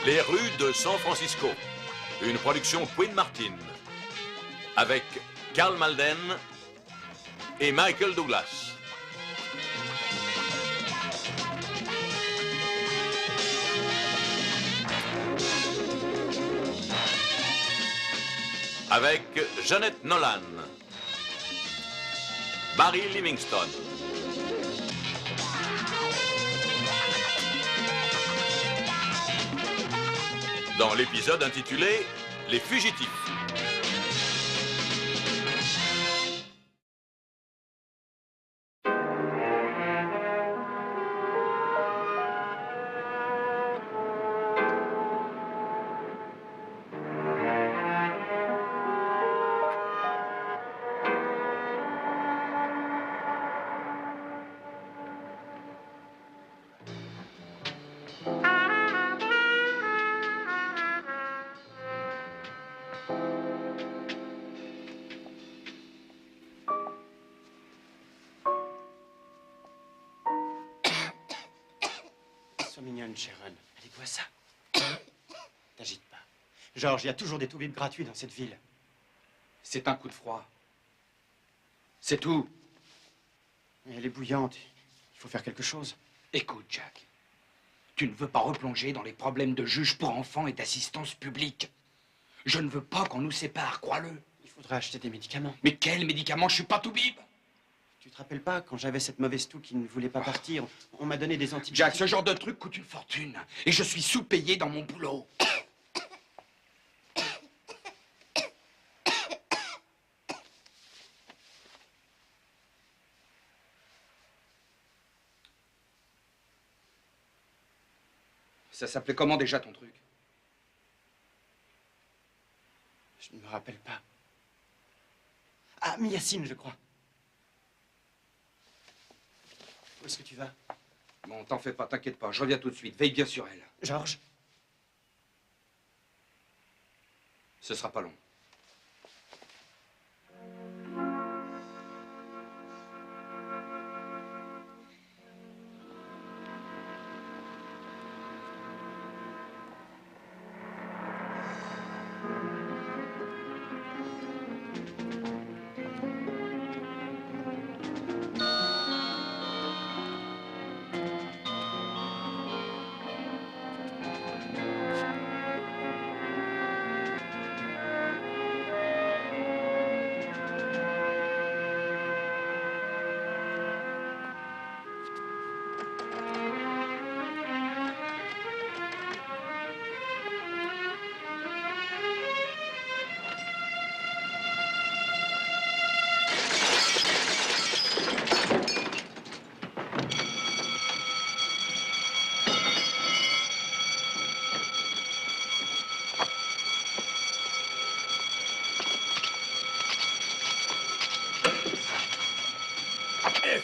Les rues de San Francisco, une production Quinn Martin, avec Karl Malden et Michael Douglas. Avec Jeanette Nolan, Barry Livingston, dans l'épisode intitulé « Les fugitifs ». Sois mignonne, Sharon. Allez, bois ça. T'agite pas. George, il y a toujours des toubibs gratuits dans cette ville. C'est un coup de froid. C'est tout. Elle est bouillante. Il faut faire quelque chose. Écoute, Jack. Tu ne veux pas replonger dans les problèmes de juge pour enfants et d'assistance publique. Je ne veux pas qu'on nous sépare, crois-le. Il faudra acheter des médicaments. Mais quels médicaments? Je suis pas toubib. Tu te rappelles pas, quand j'avais cette mauvaise toux qui ne voulait pas partir, on m'a donné des antibiotiques. Jack, ce genre de truc coûte une fortune. Et je suis sous-payé dans mon boulot. Ça s'appelait comment déjà ton truc? Je ne me rappelle pas. Ah, Myacine, je crois. Où est-ce que tu vas? Bon, t'en fais pas, t'inquiète pas, je reviens tout de suite. Veille bien sur elle. George? Ce sera pas long.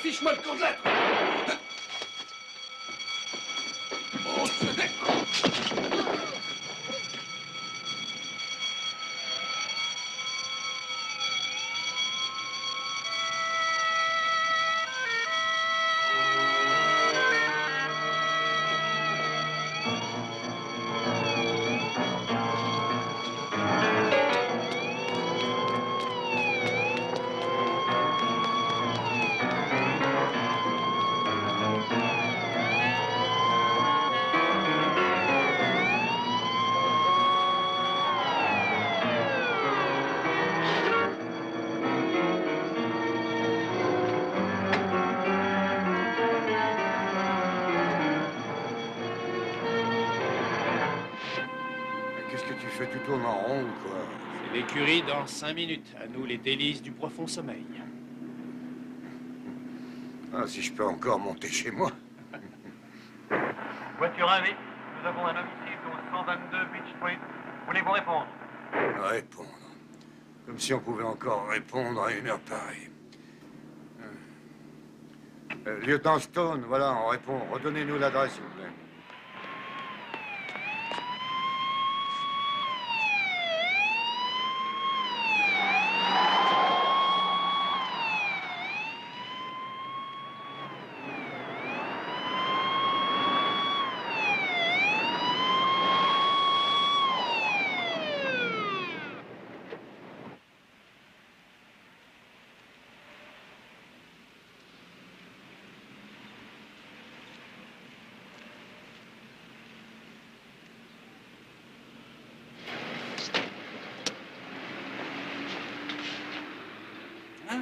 Fiche-moi le camp de lettres. Tu tournes en rond ou quoi? C'est l'écurie dans 5 minutes. À nous, les délices du profond sommeil. Ah, si je peux encore monter chez moi. Voiture 1 nous avons un homicide au 122 Beach Street. Voulez-vous répondre? Répondre. Comme si on pouvait encore répondre à une heure pareille. Lieutenant Stone, voilà, on répond. Redonnez-nous l'adresse, s'il vous plaît.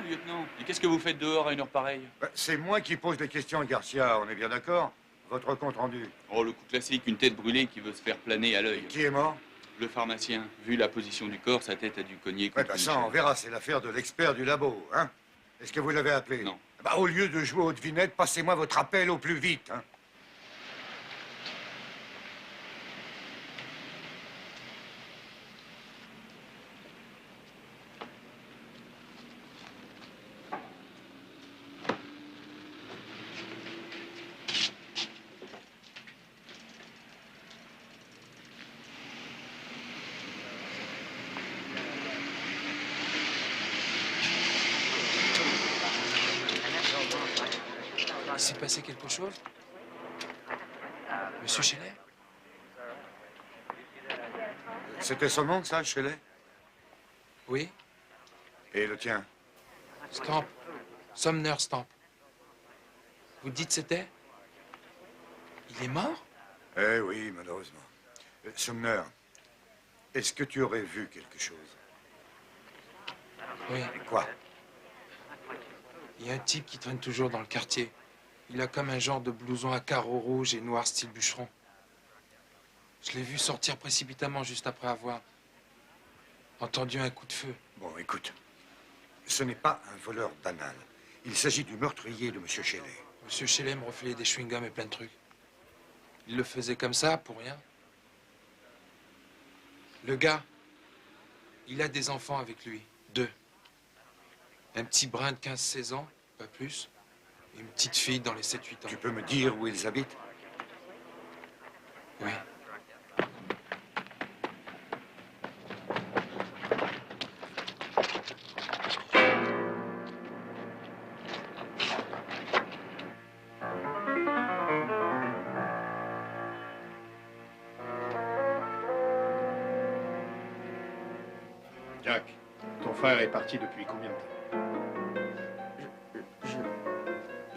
lieutenant. Et qu'est-ce que vous faites dehors à une heure pareille? C'est moi qui pose les questions, Garcia, on est bien d'accord? Votre compte rendu. Oh, le coup classique, une tête brûlée qui veut se faire planer à l'œil. Qui est mort? Le pharmacien. Vu la position du corps, sa tête a dû cogner Ouais, contre une ça, on chaise. verra, c'est l'affaire de l'expert du labo, hein? Est-ce que vous l'avez appelé? Non. Au lieu de jouer aux devinettes, passez-moi votre appel au plus vite, hein? Il s'est passé quelque chose? Monsieur Shelley? C'était son nom, ça, Shelley? Oui? Et le tien? Stamp. Sumner Stamp. Vous dites c'était? Il est mort? Eh oui, malheureusement. Sumner, est-ce que tu aurais vu quelque chose? Oui. Et quoi? Il y a un type qui traîne toujours dans le quartier. Il a comme un genre de blouson à carreaux rouges et noirs style bûcheron. Je l'ai vu sortir précipitamment juste après avoir entendu un coup de feu. Bon, écoute, ce n'est pas un voleur banal. Il s'agit du meurtrier de Monsieur Shelley. Monsieur Shelley me refilait des chewing-gums et plein de trucs. Il le faisait comme ça, pour rien. Le gars, il a des enfants avec lui. 2. Un petit brin de 15-16 ans, pas plus. Et une petite fille dans les 7-8 ans. Tu peux me dire où ils habitent? Oui. Jack, ton frère est parti depuis combien de temps?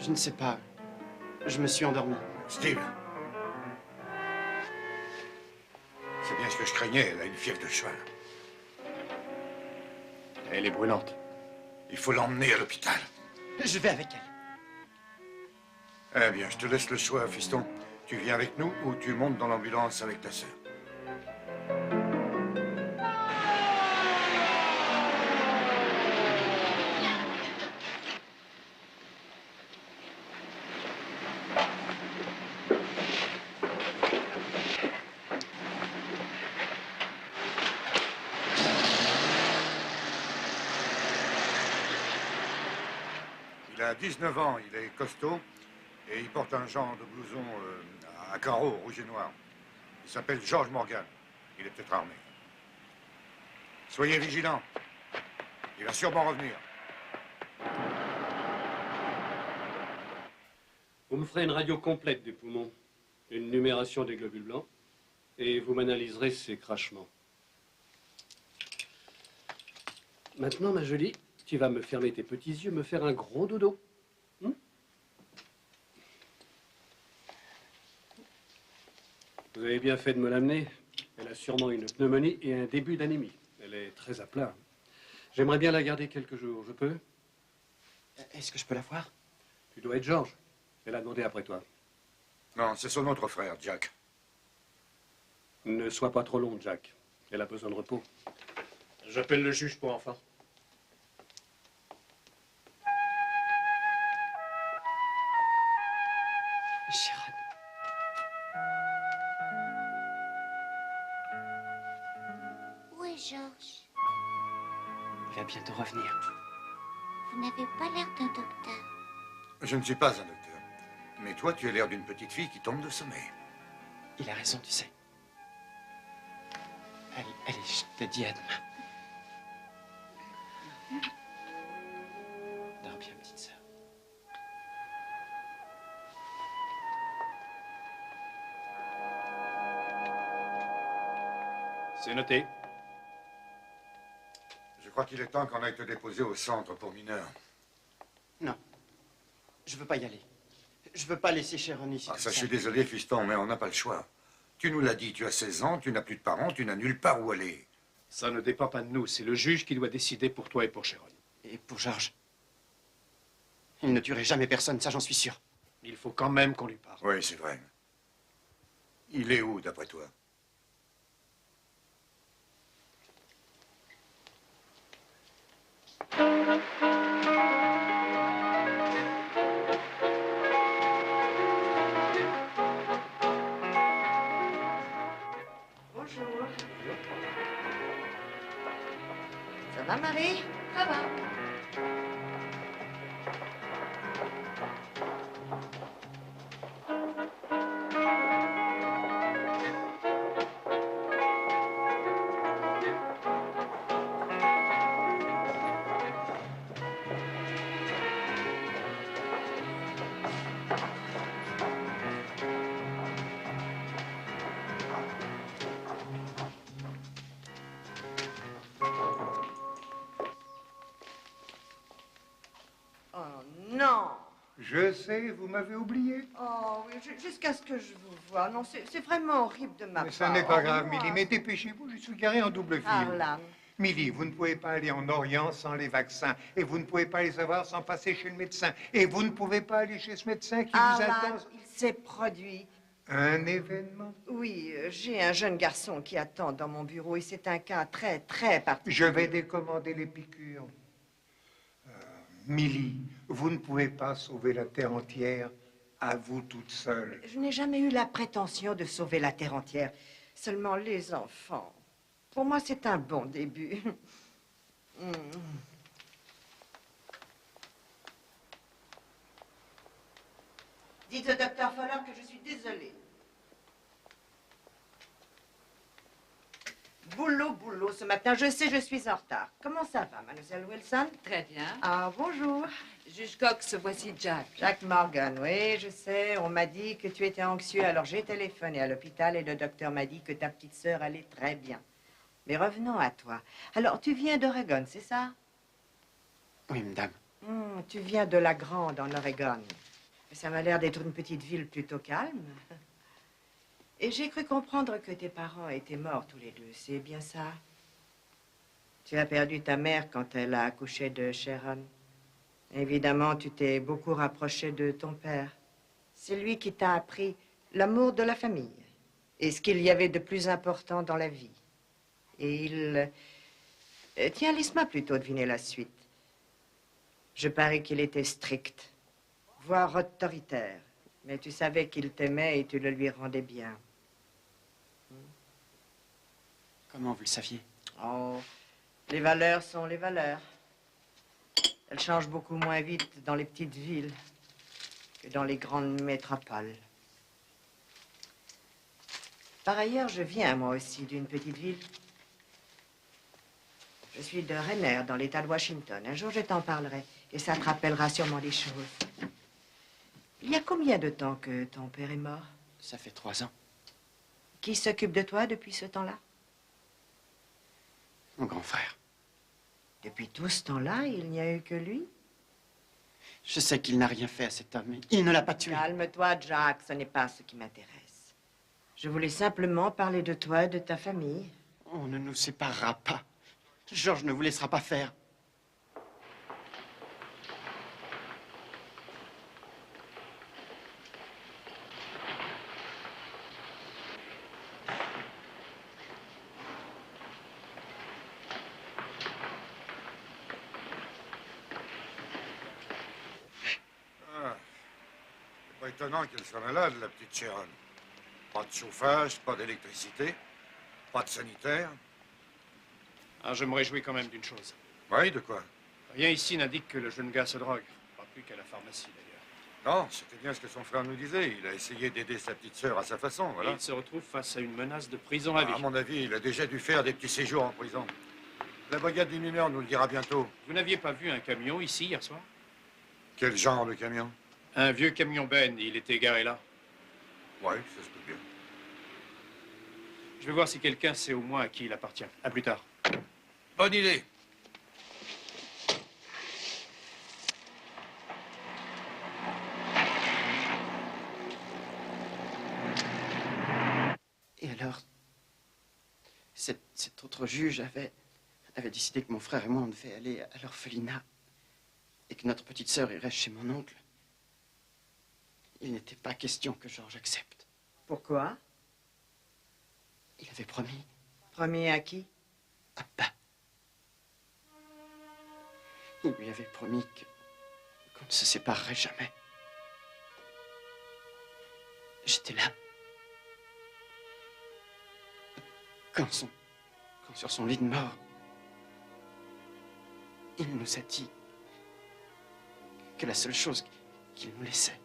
Je ne sais pas. Je me suis endormi. Steve. C'est bien ce que je craignais, elle a une fièvre de cheval. Elle est brûlante. Il faut l'emmener à l'hôpital. Je vais avec elle. Eh bien, je te laisse le choix, fiston. Tu viens avec nous ou tu montes dans l'ambulance avec ta sœur. Il a 19 ans, il est costaud et il porte un genre de blouson à carreaux rouge et noir. Il s'appelle George Morgan. Il est peut-être armé. Soyez vigilants. Il va sûrement revenir. Vous me ferez une radio complète des poumons, une numération des globules blancs, et vous m'analyserez ces crachements. Maintenant, ma jolie, tu vas me fermer tes petits yeux, me faire un gros dodo. Vous avez bien fait de me l'amener. Elle a sûrement une pneumonie et un début d'anémie. Elle est très à plat. J'aimerais bien la garder quelques jours. Je peux? Est-ce que je peux la voir? Tu dois être George. Elle a demandé après toi. Non, c'est son autre frère, Jack. Ne sois pas trop long, Jack. Elle a besoin de repos. J'appelle le juge pour enfants. Sharon. Où est Georges? Il va bientôt revenir. Vous n'avez pas l'air d'un docteur. Je ne suis pas un docteur. Mais toi, tu as l'air d'une petite fille qui tombe de sommeil. Il a raison, tu sais. Allez, je te dis à demain. Dors bien, petite sœur. C'est noté. Je crois qu'il est temps qu'on aille te déposer au centre pour mineurs. Non. Je veux pas y aller. Je veux pas laisser Sharon ici. Ah, toute ça, je seule. suis désolé, fiston, mais on n'a pas le choix. Tu nous l'as dit, tu as 16 ans, tu n'as plus de parents, tu n'as nulle part où aller. Ça ne dépend pas de nous. C'est le juge qui doit décider pour toi et pour Sharon. Et pour Georges? Il ne tuerait jamais personne, ça j'en suis sûr. Il faut quand même qu'on lui parle. Oui, c'est vrai. Il est où, d'après toi? Bonjour. Ça va, Marie? Ça va. Oh non! Je sais, vous m'avez oublié. Oh oui, jusqu'à ce que je vous voie. Non, c'est vraiment horrible de ma Mais part. ça n'est pas Au grave, revoir. Milly. Mais dépêchez-vous, je suis garé en double fil. Harlan. Milly, vous ne pouvez pas aller en Orient sans les vaccins. Et vous ne pouvez pas les avoir sans passer chez le médecin. Et vous ne pouvez pas aller chez ce médecin qui vous Harlan, attend. il s'est produit. Un événement? Oui, j'ai un jeune garçon qui attend dans mon bureau et c'est un cas très, très particulier. Je vais décommander les piqûres. Milly, vous ne pouvez pas sauver la Terre entière à vous toute seule. Je n'ai jamais eu la prétention de sauver la terre entière. Seulement les enfants. Pour moi, c'est un bon début. Dites au docteur Fowler que je suis désolée. Boulot, boulot, ce matin. Je sais, je suis en retard. Comment ça va, mademoiselle Wilson? Très bien. Ah, bonjour. Juge Cox, voici Jack. Jack Morgan, oui, je sais. On m'a dit que tu étais anxieux, alors j'ai téléphoné à l'hôpital et le docteur m'a dit que ta petite sœur allait très bien. Mais revenons à toi. Alors, tu viens d'Oregon, c'est ça? Oui, madame. Tu viens de La Grande, en Oregon. Ça m'a l'air d'être une petite ville plutôt calme. Et j'ai cru comprendre que tes parents étaient morts tous les deux, c'est bien ça? Tu as perdu ta mère quand elle a accouché de Sharon. Évidemment, tu t'es beaucoup rapproché de ton père. C'est lui qui t'a appris l'amour de la famille et ce qu'il y avait de plus important dans la vie. Et il... Tiens, laisse-moi plutôt deviner la suite. Je parie qu'il était strict, voire autoritaire. Mais tu savais qu'il t'aimait et tu le lui rendais bien. Comment vous le saviez? Oh, les valeurs sont les valeurs. Elles changent beaucoup moins vite dans les petites villes que dans les grandes métropoles. Par ailleurs, je viens, moi aussi, d'une petite ville. Je suis de Rainier, dans l'État de Washington. Un jour, je t'en parlerai, et ça te rappellera sûrement des choses. Il y a combien de temps que ton père est mort? Ça fait 3 ans. Qui s'occupe de toi depuis ce temps-là? Mon grand frère. Depuis tout ce temps-là, il n'y a eu que lui? Je sais qu'il n'a rien fait à cet homme, mais il ne l'a pas tué. Calme-toi, Jack, ce n'est pas ce qui m'intéresse. Je voulais simplement parler de toi et de ta famille. On ne nous séparera pas. Georges ne vous laissera pas faire. C'est pas étonnant qu'elle soit malade, la petite Sharon. Pas de chauffage, pas d'électricité, pas de sanitaire. Ah, je me réjouis quand même d'une chose. Oui, de quoi? Rien ici n'indique que le jeune gars se drogue. Pas plus qu'à la pharmacie, d'ailleurs. Non, c'était bien ce que son frère nous disait. Il a essayé d'aider sa petite sœur à sa façon, voilà. Et il se retrouve face à une menace de prison à vie. À mon avis, il a déjà dû faire des petits séjours en prison. La brigade des mineurs nous le dira bientôt. Vous n'aviez pas vu un camion ici hier soir? Quel genre de camion? Un vieux camion Ben, il était garé là. Oui, ça se peut bien. Je vais voir si quelqu'un sait au moins à qui il appartient. À plus tard. Bonne idée. Et alors, cet autre juge avait décidé que mon frère et moi, on devait aller à l'orphelinat. et que notre petite sœur irait chez mon oncle, il n'était pas question que Georges accepte. Pourquoi? Il avait promis. Promis à qui? À papa. Il lui avait promis qu'on ne se séparerait jamais. J'étais là. Quand sur son lit de mort, il nous a dit que la seule chose qu'il nous laissait,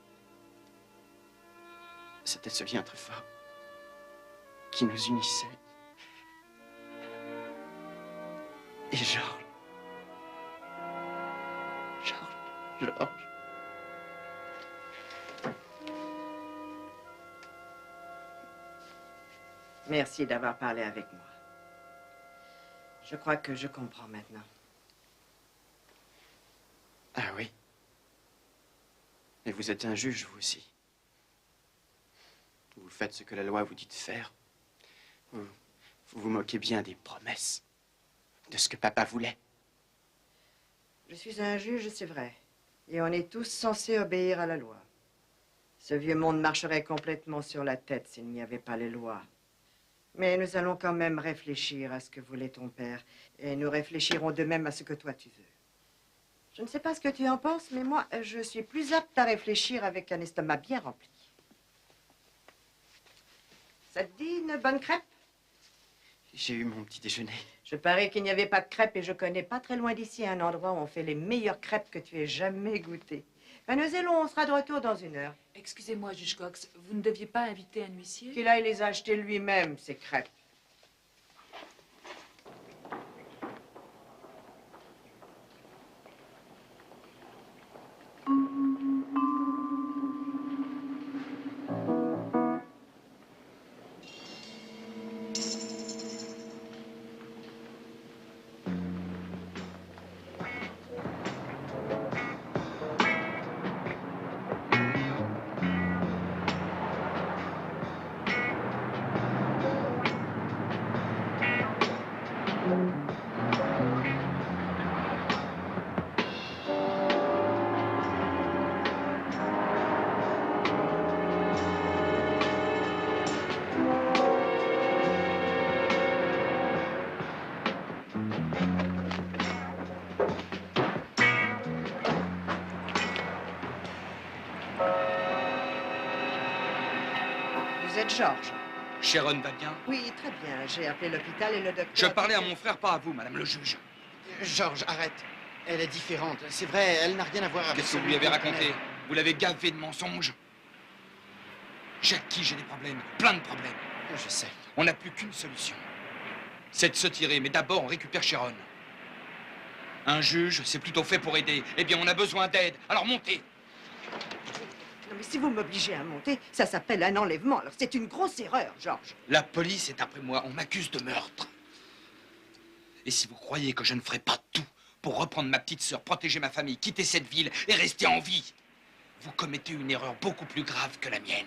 c'était ce lien très fort qui nous unissait. Et Georges. Merci d'avoir parlé avec moi. Je crois que je comprends maintenant. Ah oui. Et vous êtes un juge, vous aussi. Vous faites ce que la loi vous dit de faire. Vous vous moquez bien des promesses, de ce que papa voulait. Je suis un juge, c'est vrai. Et on est tous censés obéir à la loi. Ce vieux monde marcherait complètement sur la tête s'il n'y avait pas les lois. Mais nous allons quand même réfléchir à ce que voulait ton père. Et nous réfléchirons de même à ce que toi tu veux. Je ne sais pas ce que tu en penses, mais moi, je suis plus apte à réfléchir avec un estomac bien rempli. Ça te dit une bonne crêpe? J'ai eu mon petit déjeuner. Je parie qu'il n'y avait pas de crêpes et je connais pas très loin d'ici un endroit où on fait les meilleures crêpes que tu aies jamais goûtées. Mademoiselle, on sera de retour dans 1 heure. Excusez-moi, juge Cox, vous ne deviez pas inviter un huissier? Qu'il aille les acheter lui-même, ces crêpes. Vous êtes Georges? Sharon va bien? Oui, très bien. J'ai appelé l'hôpital et le docteur... Je parlais à mon frère, pas à vous, madame le juge. Georges, arrête. Elle est différente. C'est vrai, elle n'a rien à voir avec... Qu'est-ce que vous lui avez raconté? Vous l'avez gavé de mensonges? Jackie, j'ai des problèmes, plein de problèmes. Je sais. On n'a plus qu'une solution. C'est de se tirer, mais d'abord on récupère Sharon. Un juge, c'est plutôt fait pour aider. Eh bien, on a besoin d'aide. Alors montez. Non, mais si vous m'obligez à monter, ça s'appelle un enlèvement. Alors c'est une grosse erreur, Georges. La police est après moi. On m'accuse de meurtre. Et si vous croyez que je ne ferai pas tout pour reprendre ma petite sœur, protéger ma famille, quitter cette ville et rester en vie, vous commettez une erreur beaucoup plus grave que la mienne.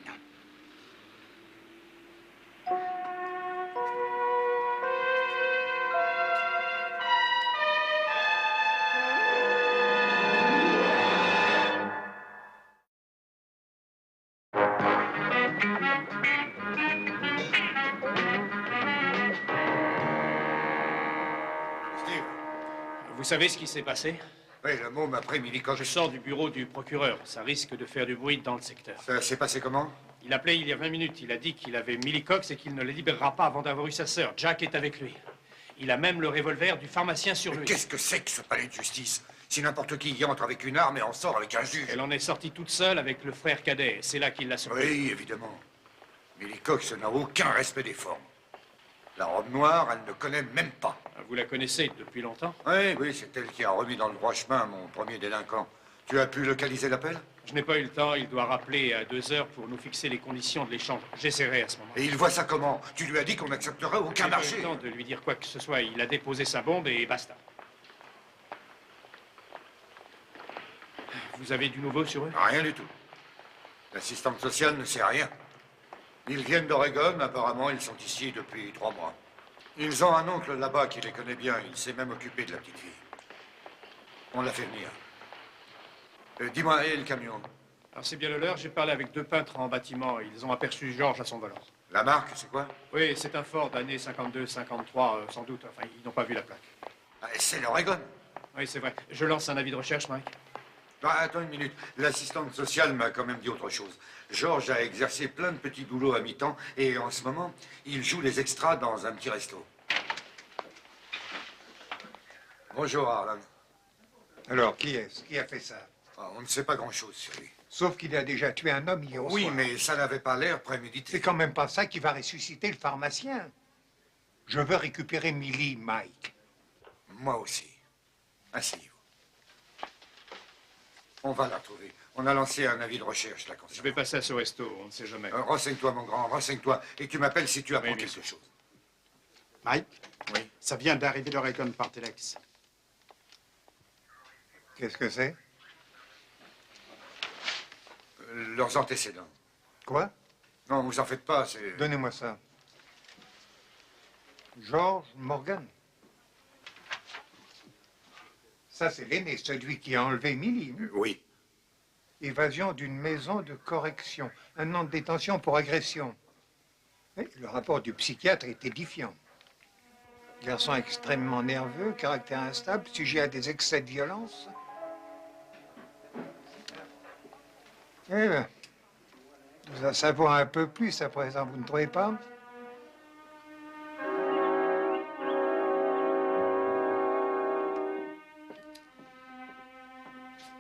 Steve. Vous savez ce qui s'est passé? Oui, le mot m'a pris Millie Cox. Je sors du bureau du procureur. Ça risque de faire du bruit dans le secteur. Ça s'est passé comment? Il appelait il y a 20 minutes. Il a dit qu'il avait Millie Cox et qu'il ne la libérera pas avant d'avoir eu sa sœur. Jack est avec lui. Il a même le revolver du pharmacien sur lui. Qu'est-ce que c'est que ce palais de justice? Si n'importe qui y entre avec une arme et en sort avec un juge. Elle en est sortie toute seule avec le frère cadet. C'est là qu'il l'a sauvée. Oui, évidemment. Millie Cox n'a aucun respect des formes. La robe noire, elle ne connaît même pas. Vous la connaissez depuis longtemps? Oui, c'est elle qui a remis dans le droit chemin mon premier délinquant. Tu as pu localiser l'appel? Je n'ai pas eu le temps. Il doit rappeler à 2 heures pour nous fixer les conditions de l'échange. J'essaierai à ce moment. Et il voit ça comment? Tu lui as dit qu'on n'accepterait aucun marché. J'ai pas eu le temps de lui dire quoi que ce soit. Il a déposé sa bombe et basta. Vous avez du nouveau sur eux? Rien du tout. L'assistante sociale ne sait rien. Ils viennent d'Oregon, apparemment ils sont ici depuis 3 mois. Ils ont un oncle là-bas qui les connaît bien, il s'est même occupé de la petite fille. On l'a fait venir. Dis-moi, et le camion? Alors c'est bien le leur, j'ai parlé avec 2 peintres en bâtiment. Ils ont aperçu Georges à son volant. La marque, c'est quoi? Oui, c'est un Ford d'année 52, 53, sans doute. Enfin, ils n'ont pas vu la plaque. C'est l'Oregon. Oui, c'est vrai. Je lance un avis de recherche, Mike. Non, attends une minute. L'assistante sociale m'a quand même dit autre chose. Georges a exercé plein de petits boulots à mi-temps et en ce moment, il joue les extras dans un petit resto. Bonjour, Harlan. Alors, qui est-ce? Qui a fait ça? On ne sait pas grand-chose sur lui. Sauf qu'il a déjà tué un homme hier au Oui, soir. mais ça n'avait pas l'air prémédité. C'est quand même pas ça qui va ressusciter le pharmacien. Je veux récupérer Millie, Mike. Moi aussi. Asseyez-vous. On va la trouver. On a lancé un avis de recherche là concernant. Je vais passer à ce resto, on ne sait jamais. Renseigne-toi, mon grand, renseigne-toi. Et tu m'appelles si tu apprends Oui, bien quelque sûr. chose. Mike? Oui. Ça vient d'arriver l'Oregon par Telex. Qu'est-ce que c'est? Leurs antécédents. Quoi? Non, vous en faites pas, c'est... Donnez-moi ça. George Morgan. Ça, c'est l'aîné, celui qui a enlevé Millie. Oui. Évasion d'une maison de correction. 1 an de détention pour agression. Mais le rapport du psychiatre est édifiant. Garçon extrêmement nerveux, caractère instable, sujet à des excès de violence. Eh bien, vous en savez un peu plus à présent, vous ne trouvez pas?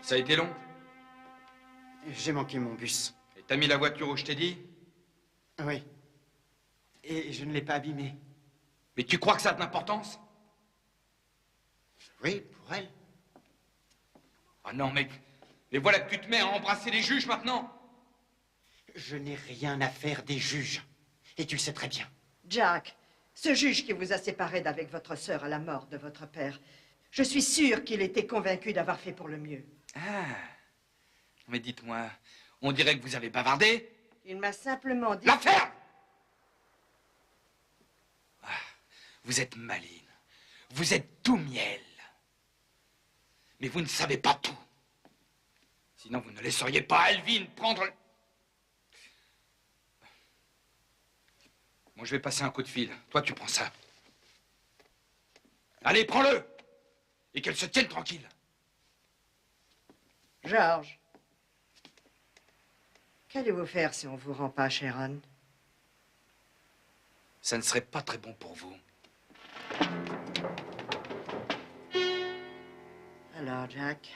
Ça a été long? J'ai manqué mon bus. Et t'as mis la voiture où je t'ai dit? Oui. Et je ne l'ai pas abîmée. Mais tu crois que ça a de l'importance? Oui, pour elle. Ah non, mais voilà que tu te mets à embrasser les juges maintenant. Je n'ai rien à faire des juges. Et tu le sais très bien. Jack, ce juge qui vous a séparé d'avec votre sœur à la mort de votre père, je suis sûre qu'il était convaincu d'avoir fait pour le mieux. Ah. Mais dites-moi, on dirait que vous avez bavardé. Il m'a simplement dit... La ferme! Ah, vous êtes maline. Vous êtes tout miel. Mais vous ne savez pas tout. Sinon, vous ne laisseriez pas Alvin prendre... Moi, je vais passer un coup de fil. Toi, tu prends ça. Allez, prends-le! Et qu'elle se tienne tranquille. Georges, qu'allez-vous faire si on vous rend pas, Sharon? Ça ne serait pas très bon pour vous. Alors, Jack,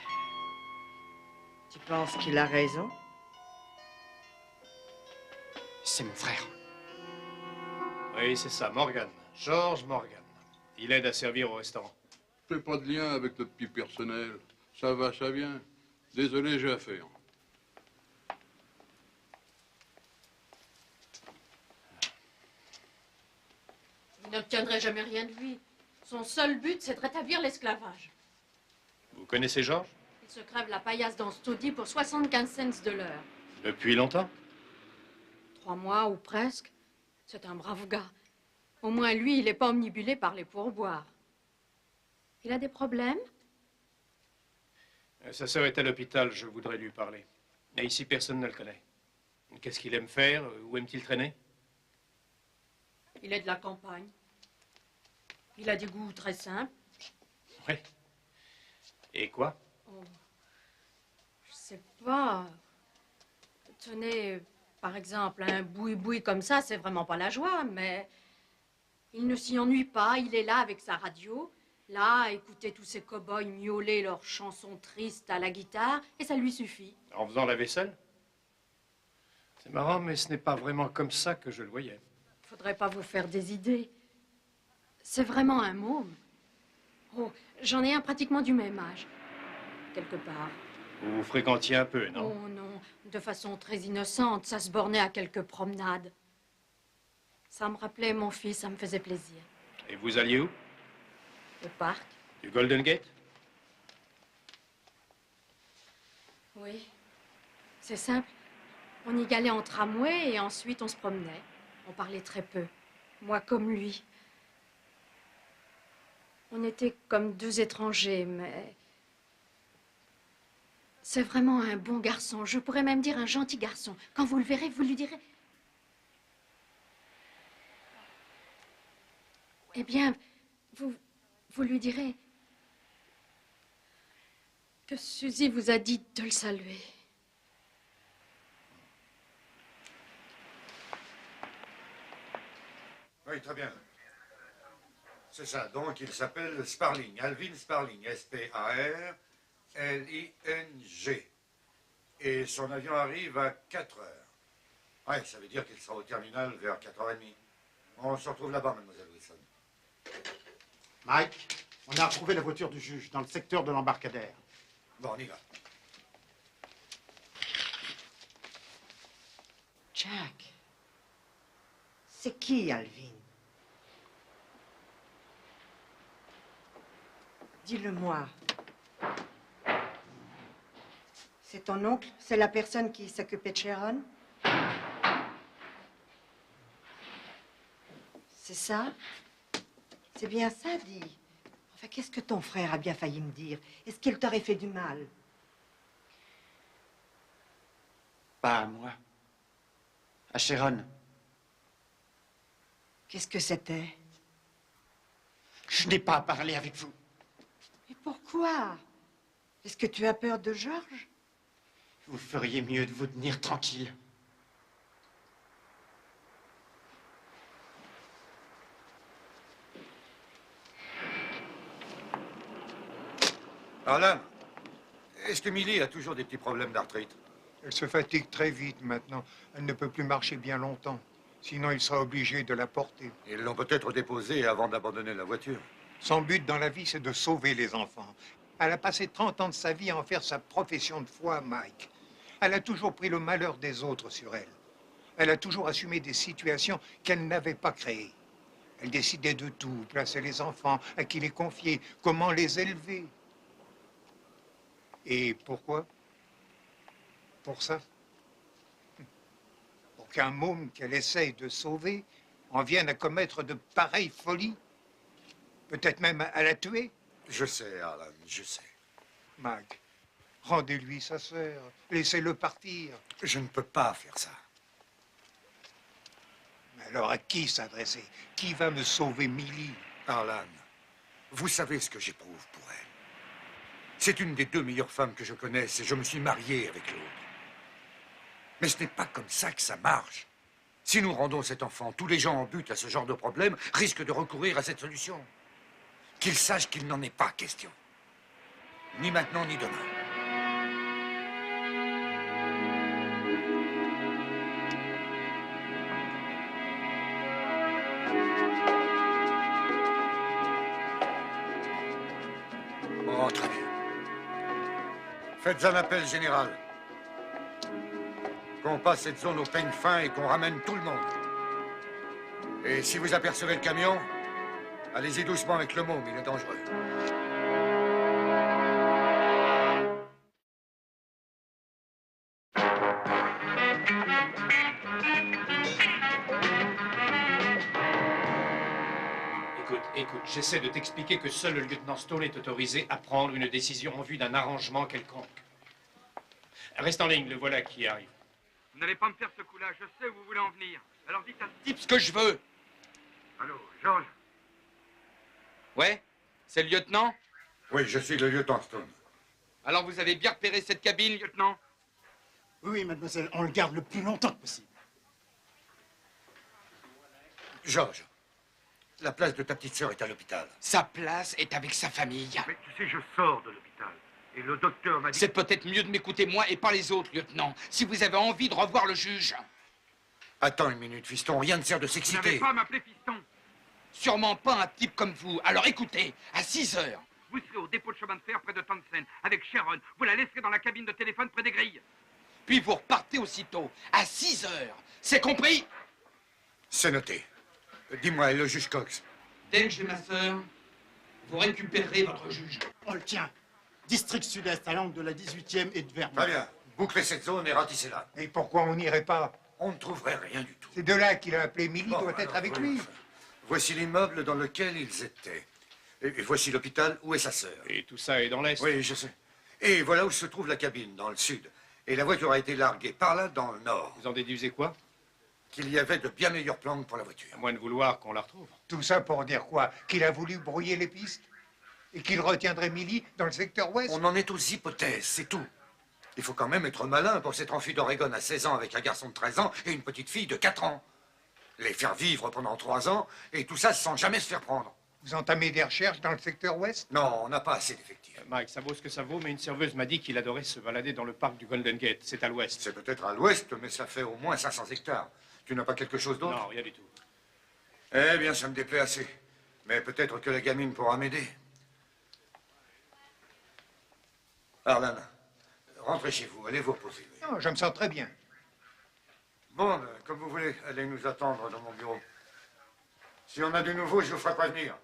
tu penses qu'il a raison? C'est mon frère. Oui, c'est ça, Morgan. George Morgan. Il aide à servir au restaurant. J'ai pas de lien avec notre petit personnel. Ça va, ça vient. Désolé, j'ai affaire. Vous n'obtiendrez jamais rien de lui. Son seul but, c'est de rétablir l'esclavage. Vous connaissez George? Il se crève la paillasse dans ce taudis pour 75 cents de l'heure. Depuis longtemps? 3 mois ou presque. C'est un brave gars. Au moins, lui, il n'est pas omnibulé par les pourboires. Il a des problèmes? Sa sœur est à l'hôpital, je voudrais lui parler. Et ici, personne ne le connaît. Qu'est-ce qu'il aime faire? Où aime-t-il traîner? Il est de la campagne. Il a des goûts très simples. Oui. Et quoi? Oh, je sais pas. Tenez, par exemple, un boui-boui comme ça, c'est vraiment pas la joie, mais il ne s'y ennuie pas. Il est là avec sa radio, là, à écouter tous ces cow-boys miauler leurs chansons tristes à la guitare, et ça lui suffit. En faisant la vaisselle? C'est marrant, mais ce n'est pas vraiment comme ça que je le voyais. Faudrait pas vous faire des idées. C'est vraiment un môme. Oh, j'en ai un pratiquement du même âge, quelque part. Vous vous fréquentiez un peu, non? Oh non, de façon très innocente, ça se bornait à quelques promenades. Ça me rappelait mon fils, ça me faisait plaisir. Et vous alliez où? Au parc? Du Golden Gate? Oui. C'est simple. On y allait en tramway et ensuite on se promenait. On parlait très peu. Moi comme lui. On était comme 2 étrangers, mais... C'est vraiment un bon garçon. Je pourrais même dire un gentil garçon. Quand vous le verrez, vous lui direz... Eh bien, vous lui direz que Suzy vous a dit de le saluer. Oui, très bien. C'est ça, donc il s'appelle Sparling, Alvin Sparling, S-P-A-R-L-I-N-G. Et son avion arrive à 4 heures. Ouais, ça veut dire qu'il sera au terminal vers 4h30. On se retrouve là-bas, mademoiselle Wilson. Mike, on a retrouvé la voiture du juge dans le secteur de l'embarcadère. Bon, on y va. Jack, c'est qui, Alvin? Dis-le-moi. C'est ton oncle? C'est la personne qui s'occupait de Sharon? C'est ça? C'est bien ça, dis. Enfin, qu'est-ce que ton frère a bien failli me dire? Est-ce qu'il t'aurait fait du mal? Pas à moi. À Sharon. Qu'est-ce que c'était? Je n'ai pas à parler avec vous. Mais pourquoi? Est-ce que tu as peur de Georges? Vous feriez mieux de vous tenir tranquille. Alan, est-ce que Millie a toujours des petits problèmes d'arthrite? Elle se fatigue très vite maintenant. Elle ne peut plus marcher bien longtemps. Sinon, il sera obligé de la porter. Ils l'ont peut-être déposée avant d'abandonner la voiture. Son but dans la vie, c'est de sauver les enfants. Elle a passé 30 ans de sa vie à en faire sa profession de foi, Mike. Elle a toujours pris le malheur des autres sur elle. Elle a toujours assumé des situations qu'elle n'avait pas créées. Elle décidait de tout, placer les enfants, à qui les confier, comment les élever. Et pourquoi? Pour ça. Pour qu'un môme qu'elle essaye de sauver en vienne à commettre de pareilles folies. Peut-être même à la tuer. Je sais, Alan, je sais. Mag, rendez-lui sa sœur. Laissez-le partir. Je ne peux pas faire ça. Mais alors à qui s'adresser? Qui va me sauver Millie? Alan, vous savez ce que j'éprouve pour elle. C'est une des 2 meilleures femmes que je connaisse et je me suis marié avec l'autre. Mais ce n'est pas comme ça que ça marche. Si nous rendons cet enfant, tous les gens en but à ce genre de problème risquent de recourir à cette solution. Qu'il sache qu'il n'en est pas question. Ni maintenant, ni demain. Oh, très bien. Faites un appel général. Qu'on passe cette zone au peigne fin et qu'on ramène tout le monde. Et si vous apercevez le camion, allez-y doucement avec le môme, il est dangereux. Écoute, j'essaie de t'expliquer que seul le lieutenant Stone est autorisé à prendre une décision en vue d'un arrangement quelconque. Reste en ligne, le voilà qui arrive. Vous n'allez pas me faire ce coup-là, je sais où vous voulez en venir. Alors dites à ce type ce que je veux. Allô, Georges? Ouais? C'est le lieutenant? Oui, je suis le lieutenant Stone. Alors vous avez bien repéré cette cabine, lieutenant? Oui, mademoiselle, on le garde le plus longtemps que possible. Georges, la place de ta petite sœur est à l'hôpital. Sa place est avec sa famille. Mais tu sais, je sors de l'hôpital. Et le docteur m'a dit... C'est peut-être mieux de m'écouter moi et pas les autres, lieutenant. Si vous avez envie de revoir le juge. Attends une minute, fiston, rien ne sert de Vous n'avez s'exciter. pas à m'appeler fiston. Sûrement pas un type comme vous. Alors écoutez, à 6 heures. Vous serez au dépôt de chemin de fer près de Townsend avec Sharon. Vous la laisserez dans la cabine de téléphone près des grilles. Puis vous repartez aussitôt, à 6 heures. C'est compris? C'est noté. Dis-moi, et le juge Cox? Dès que j'ai ma sœur, vous récupérerez votre juge. On le tient. District sud-est, à l'angle de la 18e et de Vernon. Très bien. Bouclez cette zone et ratissez-la. Et pourquoi on n'irait pas? On ne trouverait rien du tout. C'est de là qu'il a appelé Millie, Bon, doit être alors, avec oui. lui. Voici l'immeuble dans lequel ils étaient. Et voici l'hôpital où est sa sœur. Et tout ça est dans l'Est. Oui, je sais. Et voilà où se trouve la cabine, dans le sud. Et la voiture a été larguée par là, dans le nord. Vous en déduisez quoi? Qu'il y avait de bien meilleurs plans que pour la voiture. À moins de vouloir qu'on la retrouve. Tout ça pour dire quoi? Qu'il a voulu brouiller les pistes? Et qu'il retiendrait Millie dans le secteur ouest? On en est aux hypothèses, c'est tout. Il faut quand même être malin pour s'être enfui d'Oregon à 16 ans avec un garçon de 13 ans et une petite fille de 4 ans. Les faire vivre pendant 3 ans, et tout ça sans jamais se faire prendre. Vous entamez des recherches dans le secteur ouest? Non, on n'a pas assez d'effectifs. Mike, ça vaut ce que ça vaut, mais une serveuse m'a dit qu'il adorait se balader dans le parc du Golden Gate. C'est à l'ouest. C'est peut-être à l'ouest, mais ça fait au moins 500 hectares. Tu n'as pas quelque chose d'autre? Non, rien du tout. Eh bien, ça me déplaît assez. Mais peut-être que la gamine pourra m'aider. Arlan, rentrez chez vous, allez vous reposer. Non, je me sens très bien. Bon, comme vous voulez, allez nous attendre dans mon bureau. Si on a du nouveau, je vous ferai prévenir.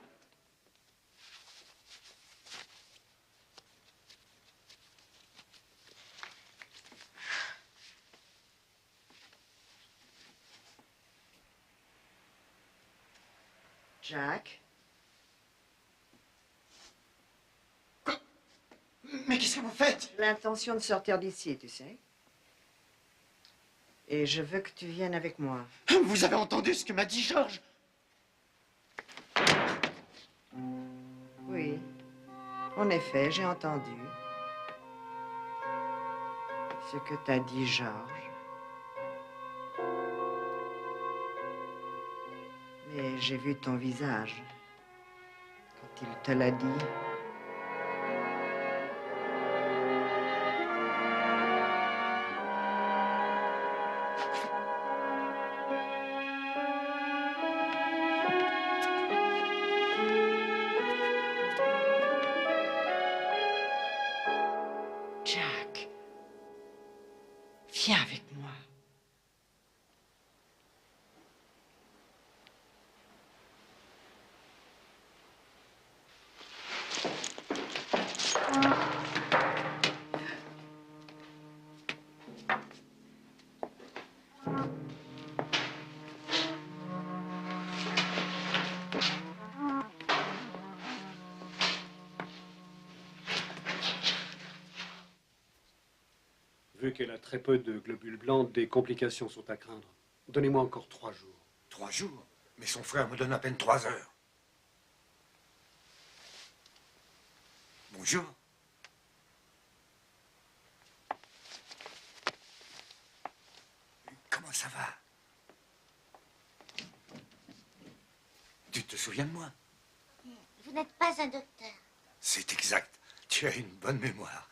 Jack? Mais qu'est-ce que vous faites? J'ai l'intention de sortir d'ici, tu sais. Et je veux que tu viennes avec moi. Vous avez entendu ce que m'a dit Georges? Oui. En effet, j'ai entendu ce que t'as dit, Georges. Mais j'ai vu ton visage quand il te l'a dit. Jack, viens avec moi. Vu qu'elle a très peu de globules blancs, des complications sont à craindre. Donnez-moi encore 3 jours. 3 jours? Mais son frère me donne à peine 3 heures. Bonjour. Comment ça va? Tu te souviens de moi? Vous n'êtes pas un docteur. C'est exact. Tu as une bonne mémoire.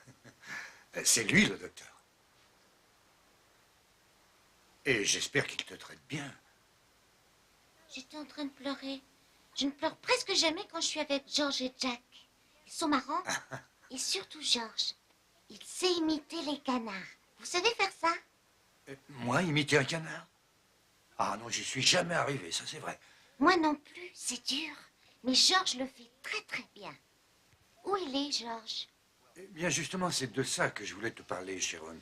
C'est lui, le docteur. Et j'espère qu'il te traite bien. J'étais en train de pleurer. Je ne pleure presque jamais quand je suis avec Georges et Jack. Ils sont marrants. Et surtout Georges. Il sait imiter les canards. Vous savez faire ça? Moi, imiter un canard? Ah non, j'y suis jamais arrivé, ça c'est vrai. Moi non plus, c'est dur. Mais Georges le fait très très bien. Où il est, Georges? Eh bien, justement, c'est de ça que je voulais te parler, Sharon.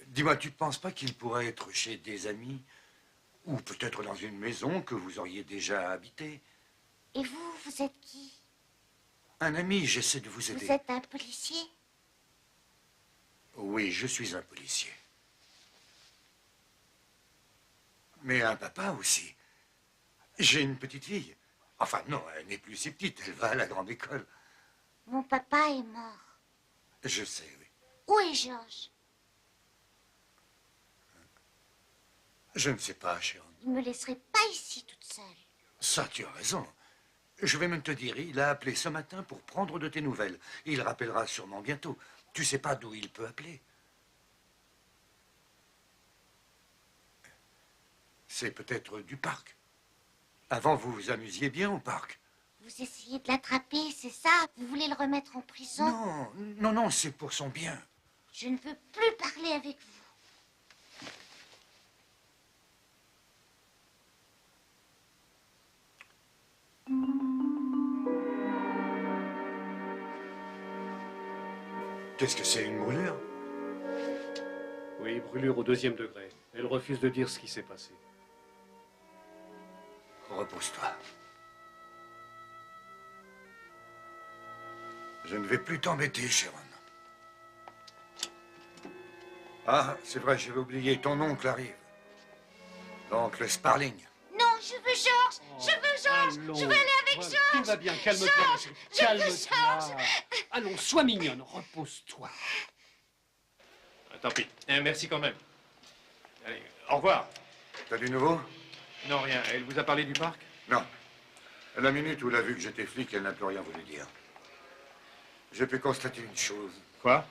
Dis-moi, tu ne penses pas qu'il pourrait être chez des amis? Ou peut-être dans une maison que vous auriez déjà habitée? Et vous, vous êtes qui? Un ami, j'essaie de vous aider. Vous êtes un policier? Oui, je suis un policier. Mais un papa aussi. J'ai une petite fille. Enfin, non, elle n'est plus si petite, elle va à la grande école. Mon papa est mort. Je sais, oui. Où est Georges? Je ne sais pas, Sharon. Il ne me laisserait pas ici toute seule. Ça, tu as raison. Je vais même te dire, il a appelé ce matin pour prendre de tes nouvelles. Il rappellera sûrement bientôt. Tu sais pas d'où il peut appeler. C'est peut-être du parc. Avant, vous vous amusiez bien au parc. Vous essayez de l'attraper, c'est ça? Vous voulez le remettre en prison? Non, non, non, c'est pour son bien. Je ne veux plus parler avec vous. Qu'est-ce que c'est, une brûlure? Oui, brûlure au 2e degré. Elle refuse de dire ce qui s'est passé. Repose-toi. Je ne vais plus t'embêter, Sharon. Ah, c'est vrai, j'avais oublié, ton oncle arrive. L'oncle Sparling. Non, je veux Georges. Je veux Georges. Allons, Je veux aller avec voilà, Georges. tout va bien, calme-toi. Georges, je veux Calme-toi. Georges. Allons, sois mignonne, repose-toi. Ah, tant pis. Merci quand même. Allez, au revoir. T'as du nouveau? Non, rien. Elle vous a parlé du parc? Non. À la minute où elle a vu que j'étais flic, elle n'a plus rien voulu dire. J'ai pu constater une chose. Quoi?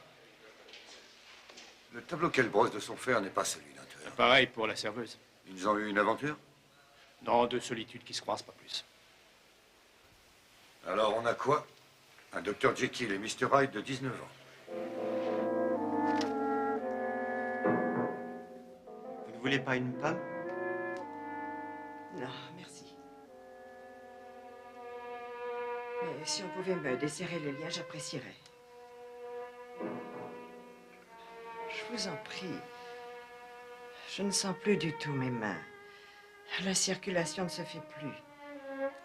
Le tableau qu'elle brosse de son frère n'est pas celui d'un tueur. Pareil pour la serveuse. Ils ont eu une aventure? Non, deux solitudes qui se croisent, pas plus. Alors on a quoi? Un Dr Jekyll et Mr Hyde de 19 ans. Vous ne voulez pas une pomme? Non, merci. Mais si on pouvait me desserrer les liens, j'apprécierais. Je vous en prie. Je ne sens plus du tout mes mains. La circulation ne se fait plus.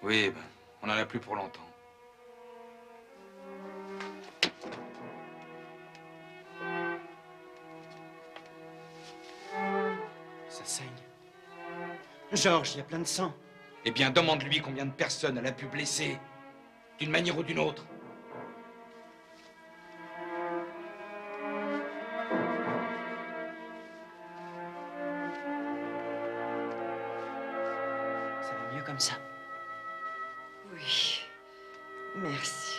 Oui, ben, on n'en a plus pour longtemps. Ça saigne. Georges, il y a plein de sang. Eh bien, demande-lui combien de personnes elle a pu blesser, d'une manière ou d'une autre. Ça va mieux comme ça. Oui, merci.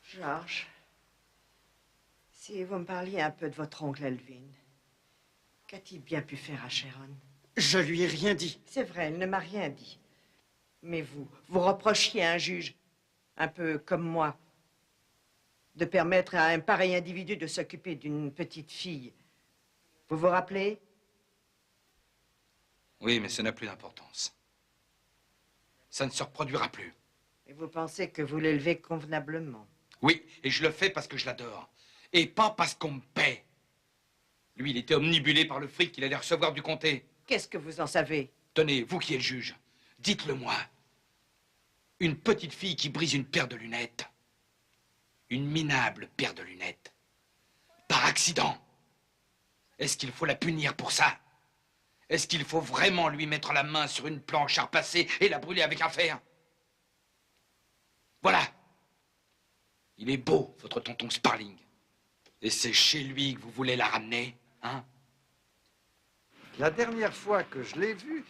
Georges, si vous me parliez un peu de votre oncle Elvin, qu'a-t-il bien pu faire à Sharon? Je lui ai rien dit. C'est vrai, elle ne m'a rien dit. Mais vous reprochiez à un juge, un peu comme moi, de permettre à un pareil individu de s'occuper d'une petite fille. Vous vous rappelez? Oui, mais ça n'a plus d'importance. Ça ne se reproduira plus. Et vous pensez que vous l'élevez convenablement? Oui, et je le fais parce que je l'adore. Et pas parce qu'on me paie. Lui, il était omnibulé par le fric qu'il allait recevoir du comté. Qu'est-ce que vous en savez? Tenez, vous qui êtes le juge, dites-le moi. Une petite fille qui brise une paire de lunettes. Une minable paire de lunettes. Par accident. Est-ce qu'il faut la punir pour ça? Est-ce qu'il faut vraiment lui mettre la main sur une planche à repasser et la brûler avec un fer? Voilà. Il est beau, votre tonton Sparling. Et c'est chez lui que vous voulez la ramener, hein? La dernière fois que je l'ai vu,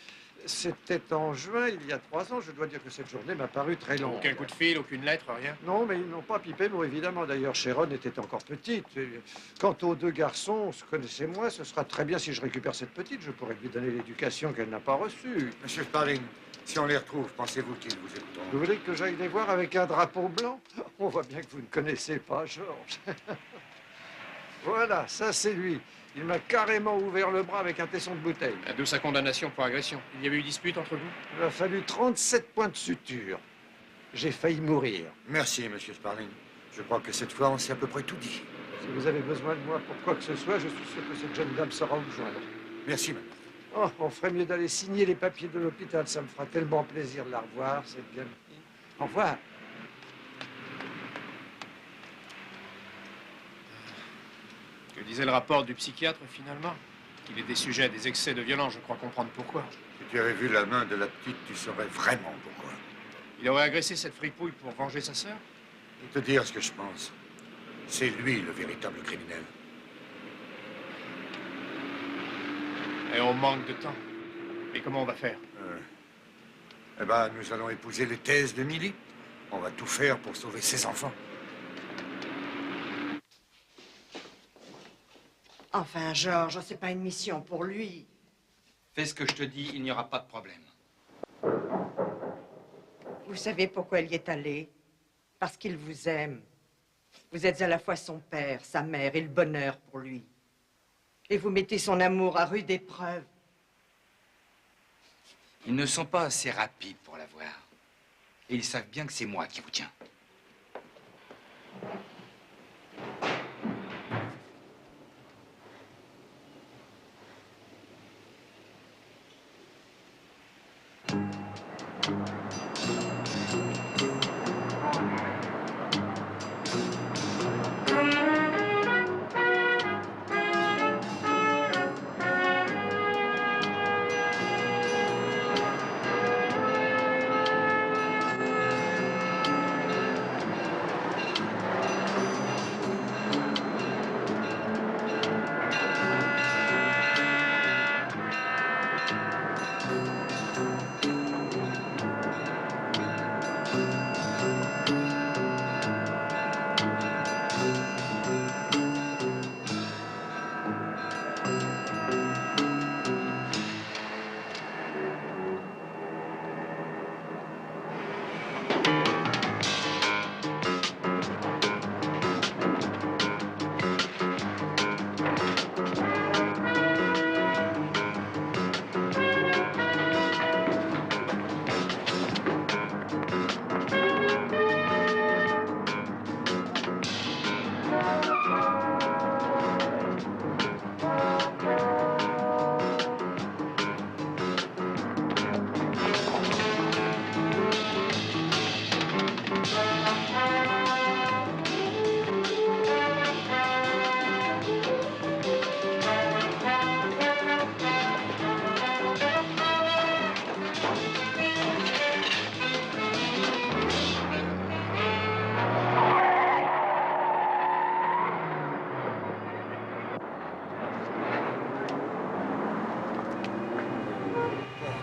c'était en juin, il y a 3 ans. Je dois dire que cette journée m'a paru très longue. Aucun coup de fil, aucune lettre, rien? Non, mais ils n'ont pas pipé, bon, évidemment. D'ailleurs, Sharon était encore petite. Et quant aux 2 garçons, on se connaissait moins. Ce sera très bien si je récupère cette petite. Je pourrais lui donner l'éducation qu'elle n'a pas reçue. Monsieur Sparling, si on les retrouve, pensez-vous qu'ils vous écouteront? Vous voulez que j'aille les voir avec un drapeau blanc? On voit bien que vous ne connaissez pas Georges. Voilà, ça c'est lui. Il m'a carrément ouvert le bras avec un tesson de bouteille. D'où sa condamnation pour agression. Il y avait eu dispute entre vous? Il a fallu 37 points de suture. J'ai failli mourir. Merci, monsieur Sparling. Je crois que cette fois, on s'est à peu près tout dit. Si vous avez besoin de moi pour quoi que ce soit, je suis sûr que cette jeune dame saura où me joindre. Merci, madame. Oh, on ferait mieux d'aller signer les papiers de l'hôpital. Ça me fera tellement plaisir de la revoir, cette gamine. Au revoir. Que disait le rapport du psychiatre, finalement? Qu'il était sujet à des excès de violence, je crois comprendre pourquoi. Si tu avais vu la main de la petite, tu saurais vraiment pourquoi. Il aurait agressé cette fripouille pour venger sa sœur? Je vais te dire ce que je pense. C'est lui le véritable criminel. Et on manque de temps. Mais comment on va faire? Eh ben, nous allons épouser les thèses de Milly. On va tout faire pour sauver ses enfants. Enfin, Georges, c'est pas une mission pour lui. Fais ce que je te dis, il n'y aura pas de problème. Vous savez pourquoi il y est allé? Parce qu'il vous aime. Vous êtes à la fois son père, sa mère et le bonheur pour lui. Et vous mettez son amour à rude épreuve. Ils ne sont pas assez rapides pour la voir. Et ils savent bien que c'est moi qui vous tiens.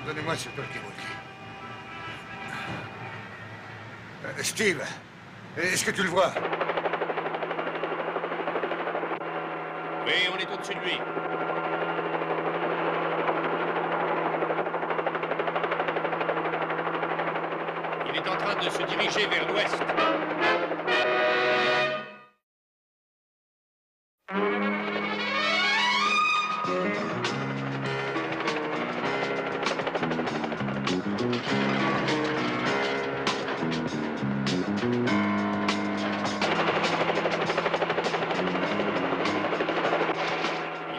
Donnez-moi ce talkie-walkie. Steve, est-ce que tu le vois? Oui, on est au-dessus de lui. Il est en train de se diriger vers l'ouest.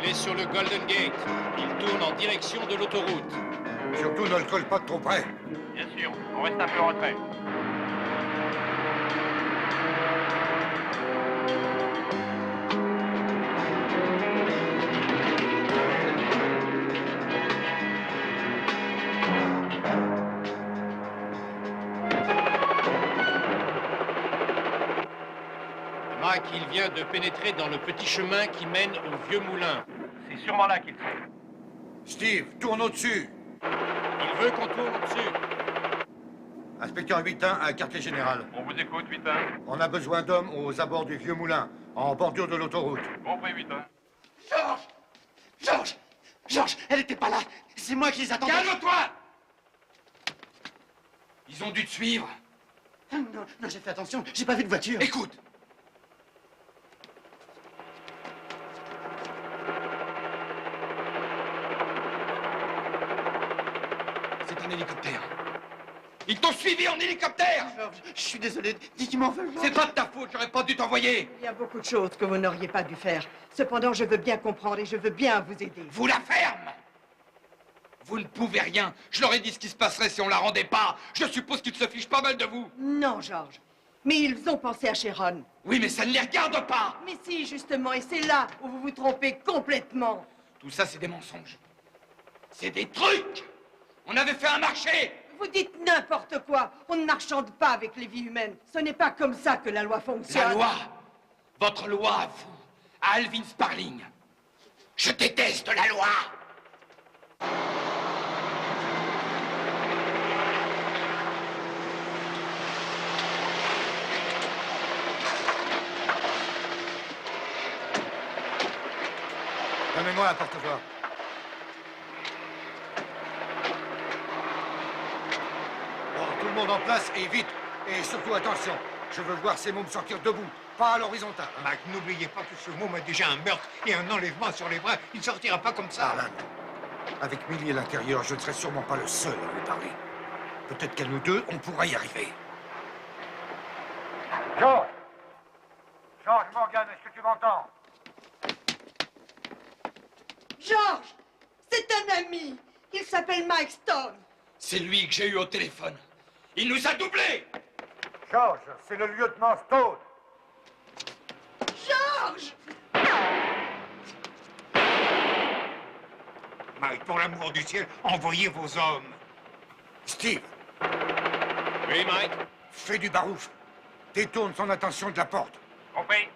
Il est sur le Golden Gate. Il tourne en direction de l'autoroute. Surtout ne le colle pas de trop près. Bien sûr, on reste un peu en retrait. Mac, il vient de pénétrer dans le petit chemin qui mène au vieux moulin. C'est sûrement là qu'il serait. Steve, tourne au-dessus. Il veut qu'on tourne au-dessus. Inspecteur 8-1 à quartier général. On vous écoute, 8-1. On a besoin d'hommes aux abords du vieux moulin, en bordure de l'autoroute. Compris, 8-1. Georges! Georges! Georges, elle était pas là. C'est moi qui les attendais. Calme-toi! Ils ont dû te suivre. Non, non, j'ai fait attention. J'ai pas vu de voiture. Écoute. C'est un hélicoptère. Ils t'ont suivi en hélicoptère! Georges, je suis désolé. Dis qu'ils m'en veulent. C'est pas de ta faute, j'aurais pas dû t'envoyer. Il y a beaucoup de choses que vous n'auriez pas dû faire. Cependant, je veux bien comprendre et je veux bien vous aider. Vous la ferme! Vous ne pouvez rien. Je leur ai dit ce qui se passerait si on la rendait pas. Je suppose qu'ils se fichent pas mal de vous. Non, Georges. Mais ils ont pensé à Sharon. Oui, mais ça ne les regarde pas. Mais si, justement, et c'est là où vous vous trompez complètement. Tout ça, c'est des mensonges. C'est des trucs. On avait fait un marché. Vous dites n'importe quoi. On ne marchande pas avec les vies humaines. Ce n'est pas comme ça que la loi fonctionne. La loi. Votre loi à vous. À Alvin Sparling. Je déteste la loi. Donnez-moi un porte-voix. Bon, tout le monde en place et vite. Et surtout, attention, je veux voir ces mômes sortir debout, pas à l'horizontale. Mac, n'oubliez pas que ce môme a déjà un meurtre et un enlèvement sur les bras. Il ne sortira pas comme ça. Alan, avec Millie à l'intérieur, je ne serai sûrement pas le seul à lui parler. Peut-être qu'à nous deux, on pourra y arriver. George! George Morgan, est-ce que tu m'entends? Georges, c'est un ami. Il s'appelle Mike Stone. C'est lui que j'ai eu au téléphone. Il nous a doublés. George, c'est le lieutenant Stone. George! Mike, pour l'amour du ciel, envoyez vos hommes. Steve. Oui, Mike? Fais du barouf. Détourne son attention de la porte. Compris.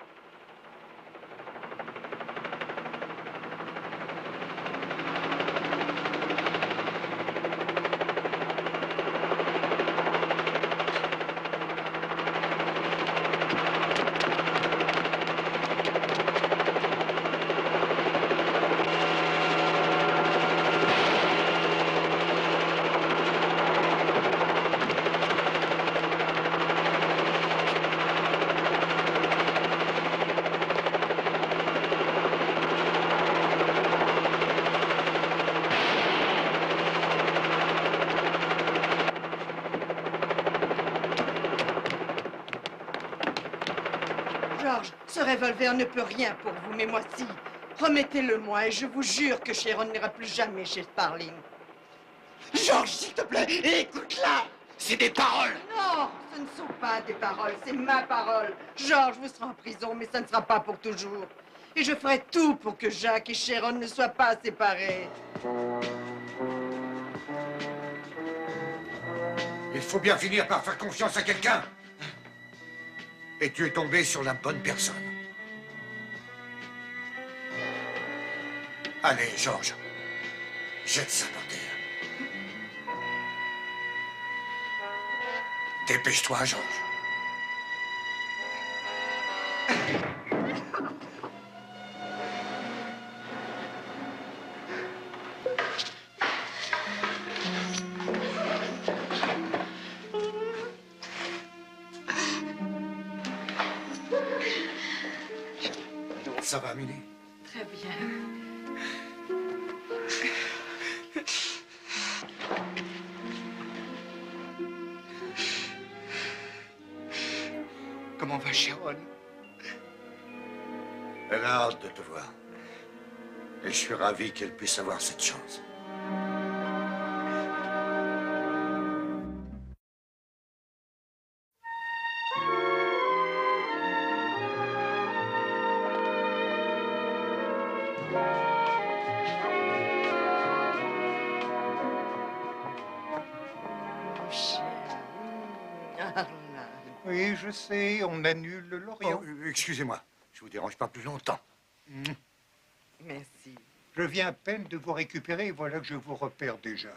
George, ce revolver ne peut rien pour vous, mais moi si. Remettez-le-moi et je vous jure que Sharon n'ira plus jamais chez Sparling. George, s'il te plaît, écoute-la! C'est des paroles! Non, ce ne sont pas des paroles, c'est ma parole. George, vous serez en prison, mais ça ne sera pas pour toujours. Et je ferai tout pour que Jacques et Sharon ne soient pas séparés. Il faut bien finir par faire confiance à quelqu'un. Et tu es tombé sur la bonne personne. Allez, George. Jette ça par terre. Dépêche-toi, George. Ça va, Millie? Très bien. Comment va Sharon? Elle a hâte de te voir. Et je suis ravi qu'elle puisse avoir cette chance. Oui, je sais, on annule l'Orient. Oh, excusez-moi, je vous dérange pas plus longtemps. Merci. Je viens à peine de vous récupérer et voilà que je vous repère déjà.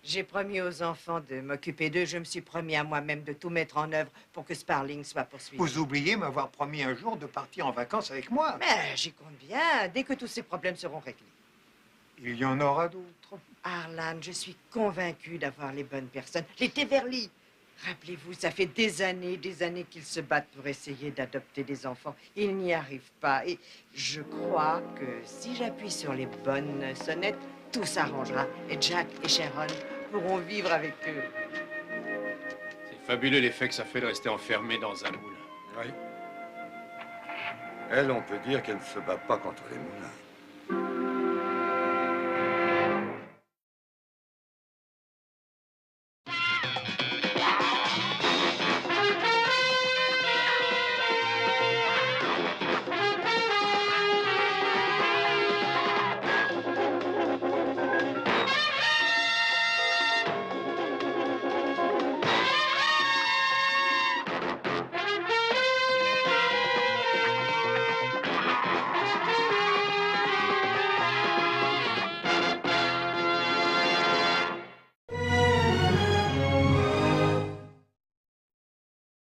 J'ai promis aux enfants de m'occuper d'eux. Je me suis promis à moi-même de tout mettre en œuvre pour que Sparling soit poursuivi. Vous oubliez m'avoir promis un jour de partir en vacances avec moi. Mais j'y compte bien, dès que tous ces problèmes seront réglés. Il y en aura d'autres. Arlan, je suis convaincue d'avoir les bonnes personnes. Les Teverly. Rappelez-vous, ça fait des années qu'ils se battent pour essayer d'adopter des enfants. Ils n'y arrivent pas. Et je crois que si j'appuie sur les bonnes sonnettes, tout s'arrangera. Et Jack et Sharon pourront vivre avec eux. C'est fabuleux l'effet que ça fait de rester enfermé dans un moule. Oui. Elle, on peut dire qu'elle ne se bat pas contre les moulins.